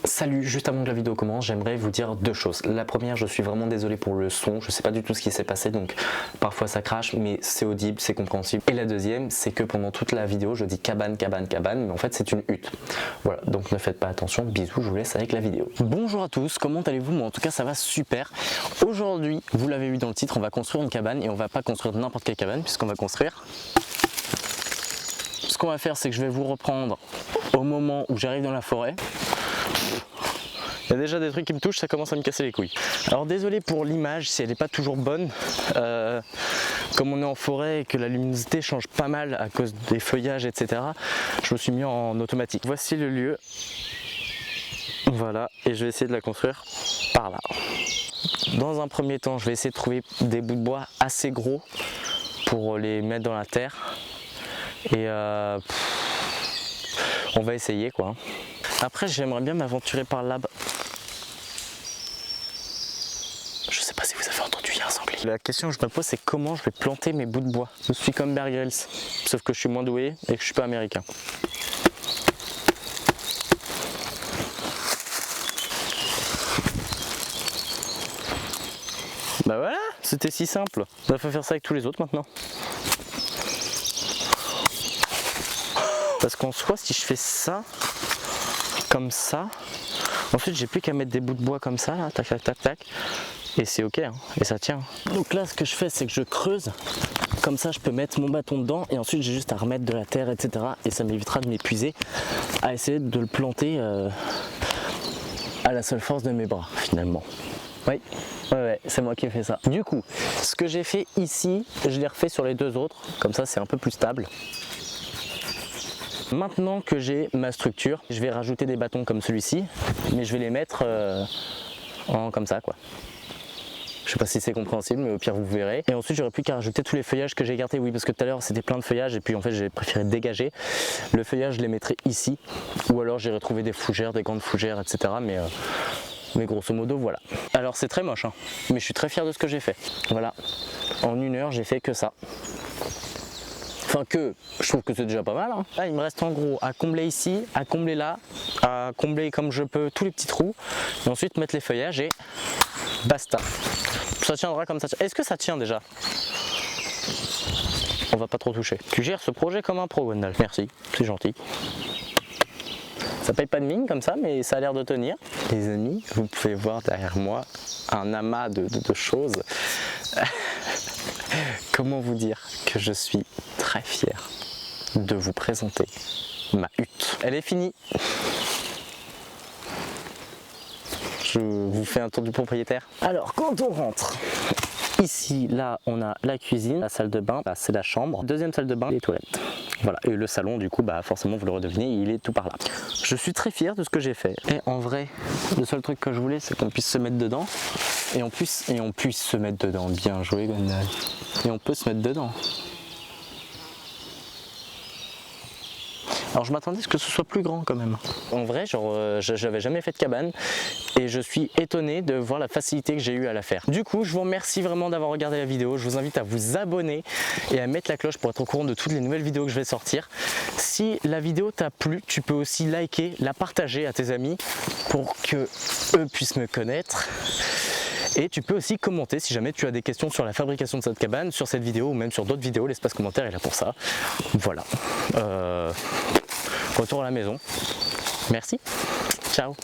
Salut, juste avant que la vidéo commence, j'aimerais vous dire deux choses. La première, je suis vraiment désolé pour le son, je sais pas du tout ce qui s'est passé, donc parfois ça crache, mais c'est audible, c'est compréhensible. Et la deuxième, c'est que pendant toute la vidéo, je dis cabane, cabane, cabane, mais en fait c'est une hutte. Voilà, donc ne faites pas attention, bisous, je vous laisse avec la vidéo. Bonjour à tous, comment allez-vous? Moi en tout cas ça va super. Aujourd'hui, vous l'avez vu dans le titre, on va construire une cabane et on va pas construire n'importe quelle cabane, puisqu'on va construire... Ce qu'on va faire, c'est que je vais vous reprendre au moment où j'arrive dans la forêt. Il y a déjà des trucs qui me touchent, ça commence à me casser les couilles. Alors désolé pour l'image si elle n'est pas toujours bonne. Comme on est en forêt et que la luminosité change pas mal à cause des feuillages, etc. Je me suis mis en automatique. Voici le lieu. Voilà, et je vais essayer de la construire par là. Dans un premier temps, je vais essayer de trouver des bouts de bois assez gros pour les mettre dans la terre. Et on va essayer quoi. Après j'aimerais bien m'aventurer par là-bas. Je sais pas si vous avez entendu, il y a un sanglier. La question que je me pose, c'est comment je vais planter mes bouts de bois. Je suis comme Bear Grylls, sauf que je suis moins doué et que je suis pas américain. Bah voilà, c'était si simple. Il faut faire ça avec tous les autres maintenant. Parce qu'en soi, si je fais ça, comme ça, ensuite j'ai plus qu'à mettre des bouts de bois comme ça, là, tac, tac, tac, tac, et c'est ok, hein, et ça tient. Donc là, ce que je fais, c'est que je creuse, comme ça je peux mettre mon bâton dedans, et ensuite j'ai juste à remettre de la terre, etc. Et ça m'évitera de m'épuiser à essayer de le planter à la seule force de mes bras, finalement. Oui, ouais, c'est moi qui ai fait ça. Du coup, ce que j'ai fait ici, je l'ai refait sur les deux autres, comme ça c'est un peu plus stable. Maintenant que j'ai ma structure, je vais rajouter des bâtons comme celui-ci, mais je vais les mettre comme ça quoi. Je sais pas si c'est compréhensible, mais au pire vous verrez. Et ensuite j'aurais plus qu'à rajouter tous les feuillages que j'ai gardés. Oui, parce que tout à l'heure c'était plein de feuillages et puis en fait j'ai préféré dégager. Le feuillage je les mettrai ici, ou alors j'irai trouver des fougères, des grandes fougères, etc. Mais grosso modo voilà. Alors c'est très moche, hein, mais je suis très fier de ce que j'ai fait. Voilà, en 1 heure j'ai fait que ça. Enfin que, je trouve que c'est déjà pas mal. Hein. Là il me reste en gros à combler ici, à combler là, à combler comme je peux tous les petits trous. Et ensuite mettre les feuillages et basta. Ça tiendra comme ça. Est-ce que ça tient déjà? On va pas trop toucher. Tu gères ce projet comme un pro, Wendell. Merci, c'est gentil. Ça paye pas de mine comme ça, mais ça a l'air de tenir. Les amis, vous pouvez voir derrière moi un amas de choses. Comment vous dire que je suis très fier de vous présenter ma hutte. Elle est finie. Je vous fais un tour du propriétaire. Alors, quand on rentre, ici, là, on a la cuisine, la salle de bain, là, c'est la chambre. Deuxième salle de bain, les toilettes. Voilà, et le salon, du coup, bah, forcément, vous le redevinez, il est tout par là. Je suis très fier de ce que j'ai fait. Et en vrai, le seul truc que je voulais, c'est qu'on puisse se mettre dedans. Et on puisse se mettre dedans. Bien joué, Gondal. Et on peut se mettre dedans. Alors je m'attendais à ce que ce soit plus grand quand même. En vrai, genre, j'avais jamais fait de cabane et je suis étonné de voir la facilité que j'ai eu à la faire. Du coup, je vous remercie vraiment d'avoir regardé la vidéo. Je vous invite à vous abonner et à mettre la cloche pour être au courant de toutes les nouvelles vidéos que je vais sortir. Si la vidéo t'a plu, tu peux aussi liker, la partager à tes amis pour que eux puissent me connaître. Et tu peux aussi commenter si jamais tu as des questions sur la fabrication de cette cabane, sur cette vidéo ou même sur d'autres vidéos, l'espace commentaire est là pour ça. Voilà. Retour à la maison. Merci. Ciao.